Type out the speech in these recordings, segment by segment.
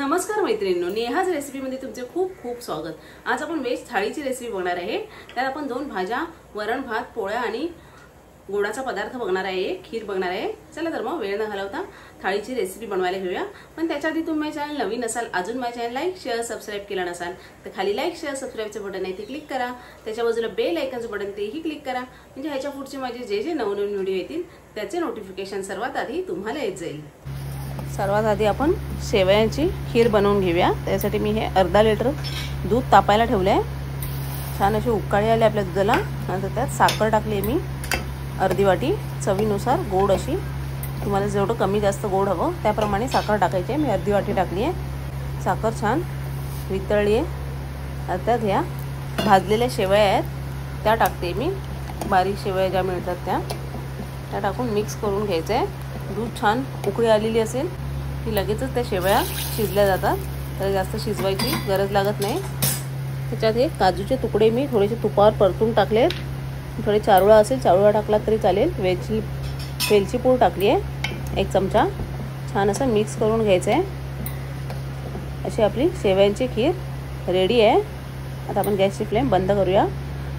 नमस्कार मैत्रिणींनो, नेहाज रेसिपीमध्ये तुमचे खूप खूप स्वागत। आज आपण वेज थाळीची रेसिपी बघणार आहे। त्यात आपण दोन भाज्या, वरण भात, पोळ्या आणि गोडाचा पदार्थ बघणार आहे, खीर बघणार आहे। चला तर मग वेळ न घालवता थाळीची रेसिपी बनवायला घेऊया। पण त्याच्या आधी तुम्ही माझ्या चॅनल नवीन असाल, अजून माझ्या चॅनल लाईक शेअर सबस्क्राइब केला नसाल तर खाली लाईक शेअर सबस्क्राइबचे बटन आहे ते क्लिक करा। त्याच्या बाजूला बेल आयकॉनचं बटन तेही क्लिक करा, म्हणजे ह्याच्या पुढचे माझे जे नवनवीन व्हिडिओ येतील त्याचे नोटिफिकेशन सर्वात आधी तुम्हाला येत जाईल। सर्वात आधी आपण शेवयांची खीर बनवून घेऊया। त्यासाठी मी हे अर्धा लिटर दूध तापायला ठेवले आहे। छान अशी उकळी आली आपल्या दुधाला। नंतर त्यात साखर टाकली आहे मी अर्धी वाटी, चवीनुसार गोड अशी, तुम्हाला जेवढं कमी जास्त गोड हवं त्याप्रमाणे साखर टाकायची आहे। मी अर्धी वाटी टाकली आहे। साखर छान वितळली आहे। आता ह्या भाजलेल्या शेवया आहेत त्या टाकते मी, बारीक शेवया ज्या मिळतात त्या टाकून मिक्स करून घ्यायचं आहे। दूध छान उकळी आलेली असेल की लगेचच त्या शेवया शिजल्या जातात, तर जास्त शिजवायची गरज लागत नाही। त्याच्यात हे काजूचे तुकडे मी थोडेसे तुपावर परतून टाकलेत। थोडे चारोळा असेल चारोळा टाकला तरी चालेल। वेलची पूड टाकली आहे 1 चमचा। छान असं मिक्स करून घ्यायचं आहे। अशी आपली शेवयांची खीर रेडी आहे। आता आपण गॅसची फ्लेम बंद करूया।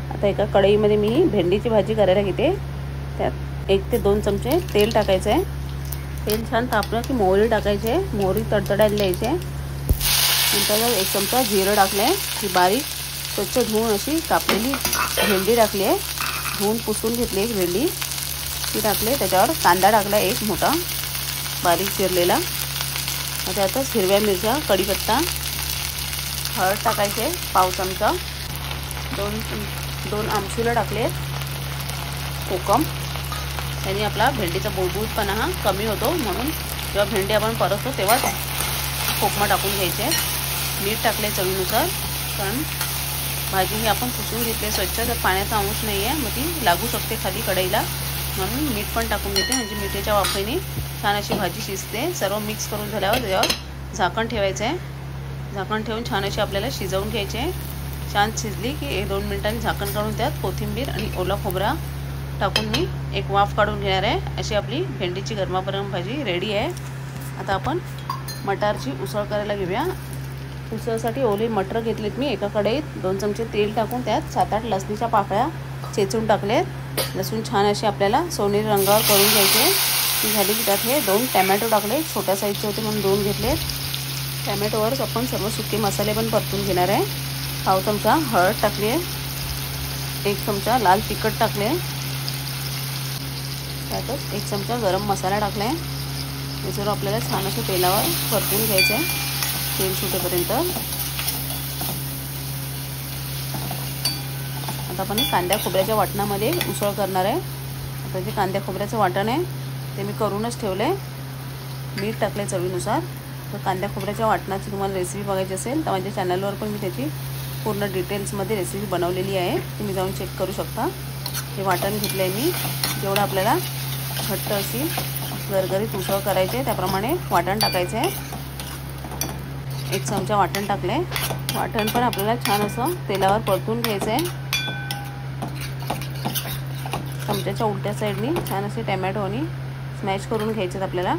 आता एका कढईमध्ये मी भेंडीची भाजी करायला घेते। त्यात 1 ते 2 चमचे तेल टाकायचं आहे। तेल छान तापलं की मोहरी टाकायची आहे। मोहरी तडतडायला द्यायची आहे। नंतर 1 चमचा जिरं टाकलं आहे। ही बारीक स्वच्छ धुवून अशी कापलेली भेंडी टाकली आहे। धुवून पुसून घेतली एक भेंडी ती टाकली। त्याच्यावर कांदा टाकला 1 मोठा बारीक चिरलेला। त्यातच हिरव्या मिरच्या, कढीपत्ता, हळद टाकायचे 1/2 चमचा, 2 आमचुलं टाकले, कोकम। त्याने आपला भेंडीचा बुळबुळपणा हा कमी होतो, म्हणून जेव्हा भेंडी आपण परततो तेव्हाच कोकमा टाकून घ्यायचे। मीठ टाकले चवीनुसार, कारण भाजी ही आपण पुसून घेतली स्वच्छ, तर पाण्याचा अंश नाही आहे, मग ती लागू शकते खाली कढईला, म्हणून मीठ पण टाकून घेते, म्हणजे मिठाच्या वाफेने छान अशी भाजी शिजते। सर्व मिक्स करून झाल्यावर त्याच्यावर झाकण ठेवायचं आहे। झाकण ठेवून छान अशी आपल्याला शिजवून घ्यायचे आहे। छान शिजली की 1-2 मिनिटांनी झाकण काढून त्यात कोथिंबीर आणि ओला खोबरा टाकून मी एक वाफ काढून घेणार आहे। अशी आपली भेंडीची गरमागरम भाजी रेडी आहे। आता आपण मटारची उसळ करायला घेऊया। उसळसाठी ओले मटर घेतलेत मी एका कढईत। 2 चमचे तेल टाकून त्यात 7-8 लसणीच्या पाकळ्या चेचून टाकलेत। लसूण छान असे आपल्याला सोनेरी रंगावर करून घ्यायचे। ती झाली की त्यात हे 2 टॅमॅटो टाकले, छोट्या साईजचे होते म्हणून 2 घेतलेत। टॅमॅटोवरच आपण सर्व सुके मसाले पण परतून घेणार आहे। 1/2 चमचा हळद टाकली आहे, 1 चमचा लाल तिखट टाकले, त्यातच 1 चमचा गरम मसाला टाकला आहे। हे सर्व आपल्याला छान असं तेलावर परतून घ्यायचं आहे, तेल सुटेपर्यंत। आता आपण कांद्या खोबऱ्याच्या वाटणामध्ये उसळ करणार आहे। आता जे कांद्या खोबऱ्याचं वाटण आहे ते मी करूनच ठेवलं आहे। मीठ टाकले चवीनुसार। तर कांद्या खोबऱ्याच्या वाटणाची तुम्हाला रेसिपी बघायची असेल तर माझ्या चॅनलवर पण मी त्याची पूर्ण डिटेल्समध्ये रेसिपी बनवलेली आहे, तुम्ही जाऊन चेक करू शकता। हे वाटण घेतलं आहे मी, जेवढं आपल्याला घट्ट अशी गरगरीत उसळ करायची आहे त्याप्रमाणे वाटण टाकायचं आहे। 1 चमचा वाटण टाकले। वाटण पण आपल्याला छान असं तेलावर परतून घ्यायचं आहे। चमच्याच्या उलट्या साईडनी छान असे टॅमॅटोनी स्मॅश करून घ्यायचे आहेत आपल्याला।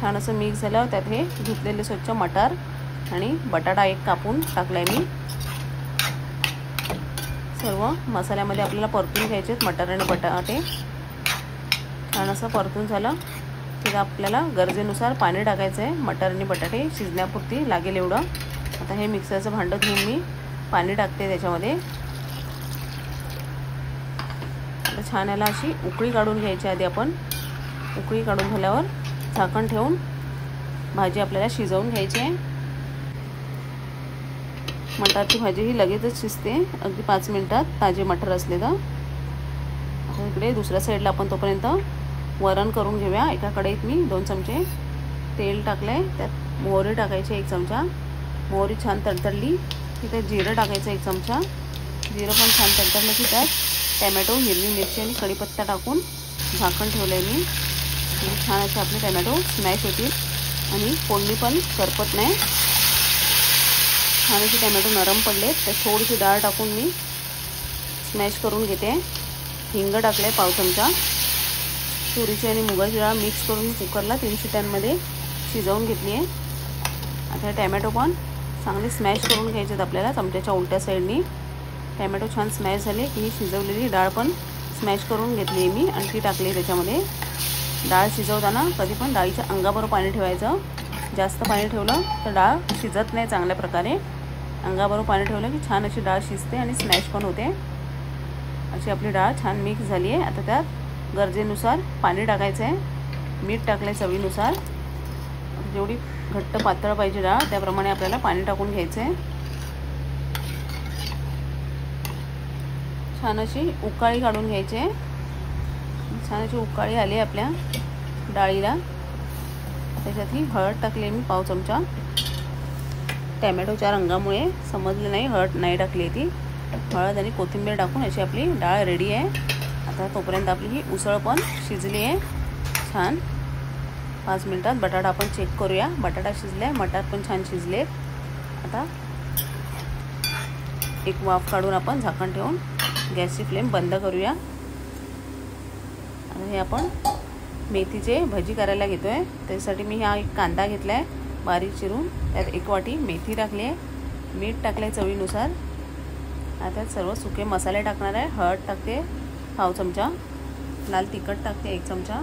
छान असं मिक्स झाल्यावर त्यात हे धुतलेले स्वच्छ मटार आणि बटाटा 1 कापून टाकला आहे मी। सर्व मसाल्यामध्ये आपल्याला परतून घ्यायचे आहेत मटार आणि बटाटे। छान असं परतून झालं की आपल्याला गरजेनुसार पाणी टाकायचं आहे। मटार आणि बटाटे शिजण्यापुरती लागेल एवढं। आता हे मिक्सरचं भांडं घेऊन मी पाणी टाकते त्याच्यामध्ये। आता छान याला अशी उकळी काढून घ्यायची आधी आपण। उकळी काढून झाल्यावर झाकण ठेवून भाजी आपल्याला शिजवून घ्यायची आहे। मटारची भाजी ही लगेचच शिजते, अगदी 5 मिनिटात, ताजे मटर असले तर। आता इकडे दुसऱ्या साईडला आपण तोपर्यंत वरण करून घेऊया। एका कढईत मी 2 चमचे तेल टाकलं आहे, त्यात मोहरी टाकायची 1 चमचा। मोहरी छान तडतडली की त्यात जिरं टाकायचं 1 चमचा। जिरं पण छान तडतडलं की त्यात टॅमॅटो, हिरवी मिरची आणि कढीपत्ता टाकून झाकण ठेवलं आहे मी। छान असे आपले टॅमॅटो स्मॅश होतील आणि फोडणी पण करपत नाही। छान असे टॅमॅटो नरम पडले तर थोडीशी डाळ टाकून मी स्मॅश करून घेते। हिंग टाकले 1/2 चमचा। तुरीची आणि मुगाची डाळ मिक्स करून कुकरला 3 शिट्यांमध्ये शिजवून घेतली आहे। आता टॅमॅटो पण चांगले स्मॅश करून घ्यायचे आपल्याला चमच्याच्या उलट्या साईडनी। टॅमॅटो छान स्मॅश झाले की ही शिजवलेली डाळ पण स्मॅश करून घेतली आहे मी आणि ती टाकली त्याच्यामध्ये। डाळ शिजवताना कधी पण डाळीच्या अंगाबरोबर पाणी ठेवायचं। जास्त पाणी ठेवलं तर डाळ शिजत नाही चांगल्या प्रकारे। अंगाबरोबर पाणी ठेवलं की छान अशी डाळ शिजते आणि स्मॅश पण होते। अशी आपली डाळ छान मिक्स झाली आहे। आता त्यात गरजेनुसार पाणी टाकायचं आहे। मीठ टाकलं आहे चवीनुसार। जेवढी घट्ट पातळ पाहिजे डाळ त्याप्रमाणे आपल्याला पाणी टाकून घ्यायचं आहे। छान अशी उकाळी काढून घ्यायची आहे। छान अशी उकाळी आली आपल्या डाळीला। त्याच्यात ही हळद टाकली मी पाव चमचा। टॅमॅटोच्या रंगामुळे समजलं नाही हळद नाही टाकली ती। हळद आणि कोथिंबीर टाकून अशी आपली डाळ रेडी आहे। आता तोपर्यंत आपली ही उसळ पण शिजली आहे छान। 5 मिनिटात बटाटा आपण चेक करूया। बटाटा शिजलाय, मटार पण छान शिजलेत। आता एक वाफ काढून आपण झाकण ठेवून गॅसची फ्लेम बंद करूया। आता हे आपण मेथीचे भजी करायला घेतोय। त्यासाठी मी हा एक कांदा घेतलाय बारीक चिरून, त्यात 1 वाटी मेथी टाकली आहे, मीठ टाकले चवीनुसार। आता सर्व सुके मसाले टाकणार आहे। हळद टाकते पाव चमचा, लाल तिखट टाकते 1 चमचा,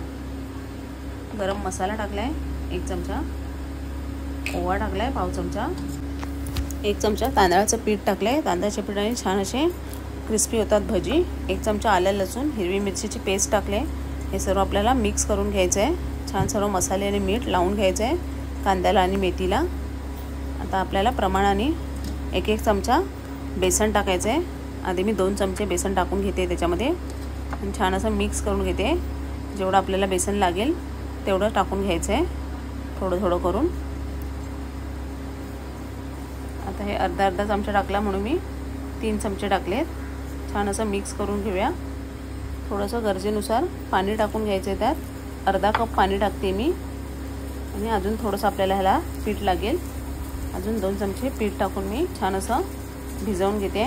गरम मसाला टाकलाय 1 चमचा, ओवा टाकलाय पाव चमचा, 1 चमचा तांदळाचं पीठ टाकलंय। तांदळाच्या पीठाने छान असे क्रिस्पी होतात भजी। 1 चमचा आलं लसूण हिरवी मिरचीची पेस्ट टाकले। हे सर्व आपल्याला मिक्स करून घ्यायचं आहे। छान सर्व मसाले आणि मीठ लावून घ्यायचं आहे कांद्याला आणि मेथीला। आता आपल्याला प्रमाणाने 1 चमचा बेसन टाकायचं आहे। आधी मी 2 चमचे बेसन टाकून घेते त्याच्यामध्ये आणि छान असं मिक्स करून घेते। जेवढं आपल्याला बेसन लागेल तेवढं टाकून घ्यायचं आहे, थोडं थोडं करून। आता हे अर्धा चमचा टाकला म्हणून मी 3 चमचे टाकलेत। छान असं मिक्स करून घेऊया। थोडंसं गरजेनुसार पाणी टाकून घ्यायचं आहे। त्यात अर्धा कप पाणी टाकते मी आणि अजून थोडंसं आपल्याला ह्याला पीठ लागेल। अजून 2 चमचे पीठ टाकून मी छान असं भिजवून घेते।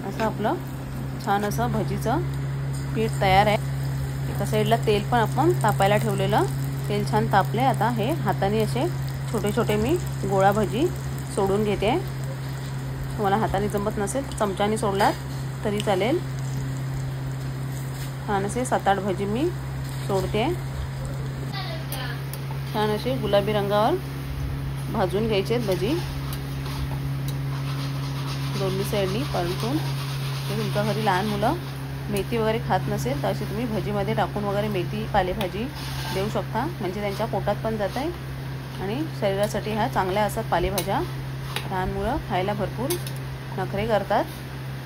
असं आपलं छान असं भजीचं पीठ तयार आहे। एका साईडला तेल पण आपण तापायला ठेवलेलं, तेल छान तापले। आता हे हाताने असे छोटे छोटे मी गोळा भजी सोडून घेते। तुम्हाला हाताने जमत नसेल चमच्याने सोडलात तरी चालेल। छान असे 7-8 भजी मी सोडते। छान असे गुलाबी रंगावर भाजून घ्यायचे भजी दोन्ही साईडनी परतून। तर तुमच्या घरी लहान मुलं मेथी वगैरे खात नसेल तर अशी तुम्ही भजीमध्ये टाकून वगैरे मेथी पालेभाजी देऊ शकता, म्हणजे त्यांच्या पोटात पण जात आहे आणि शरीरासाठी ह्या चांगल्या असतात पालेभाज्या। लहान मुलं खायला भरपूर नखरे करतात,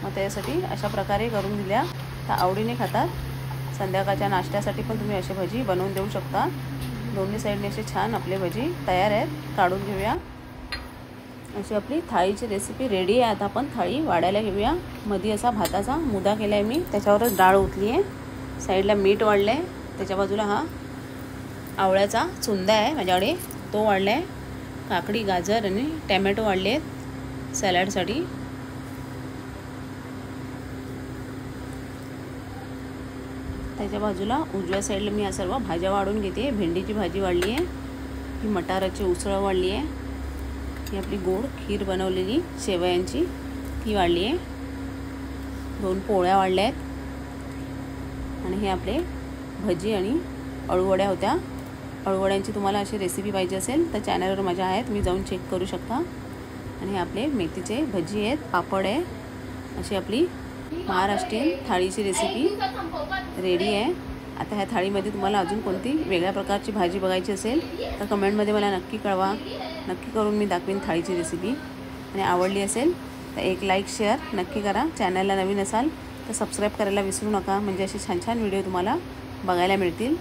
मग त्यासाठी अशा प्रकारे करून दिल्या तर आवडीने खातात। संध्याकाळच्या नाश्त्यासाठी पण तुम्ही असे भजी बनवून देऊ शकता। दोन्ही साईडने असे छान आपले भजी तयार आहेत, काढून घेऊया। अशी आपली थाळीची रेसिपी रेडी आहे। आता आपण थाळी वाढायला घेऊया। मध्ये असा भाताचा मुदा केला आहे मी, त्याच्यावरच डाळ ओतली आहे, साईडला मीठ वाढलं आहे, त्याच्या बाजूला हा आवळ्याचा चुंदा आहे माझ्याकडे तो वाढला आहे, काकडी गाजर आणि टॅमॅटो वाढले आहेत सॅलडसाठी। त्याच्या बाजूला उजव्या साईडला मी या सर्व भाज्या वाढून घेते। भेंडीची भाजी वाढली आहे, ही मटाराची उसळ वाढली आहे, ही आपली गोड खीर बनवलेली शेवयांची ती वाढली आहे, 2 पोळ्या वाढल्या आहेत आणि हे आपले भजी आणि अळूवड्या होत्या। अळूवड्यांची तुम्हाला अशी रेसिपी पाहिजे असेल तर चॅनलवर माझ्या आहेत, मी जाऊन चेक करू शकता। आणि हे आपले मेथीचे भजी आहेत, पापड आहे। अशी आपली महाराष्ट्रीयन थाळीची रेसिपी रेडी आहे। आता ह्या थाळीमध्ये तुम्हाला अजून कोणती वेगळ्या प्रकारची भाजी बघायची असेल तर कमेंटमध्ये मला नक्की कळवा, नक्की करून मी दाखवीन थाळीची रेसिपी। आणि आवडली असेल तर एक लाईक शेअर नक्की करा। चॅनलला नवीन असाल तर सबस्क्राईब करायला विसरू नका, म्हणजे असे छान छान व्हिडिओ तुम्हाला बघायला मिळतील।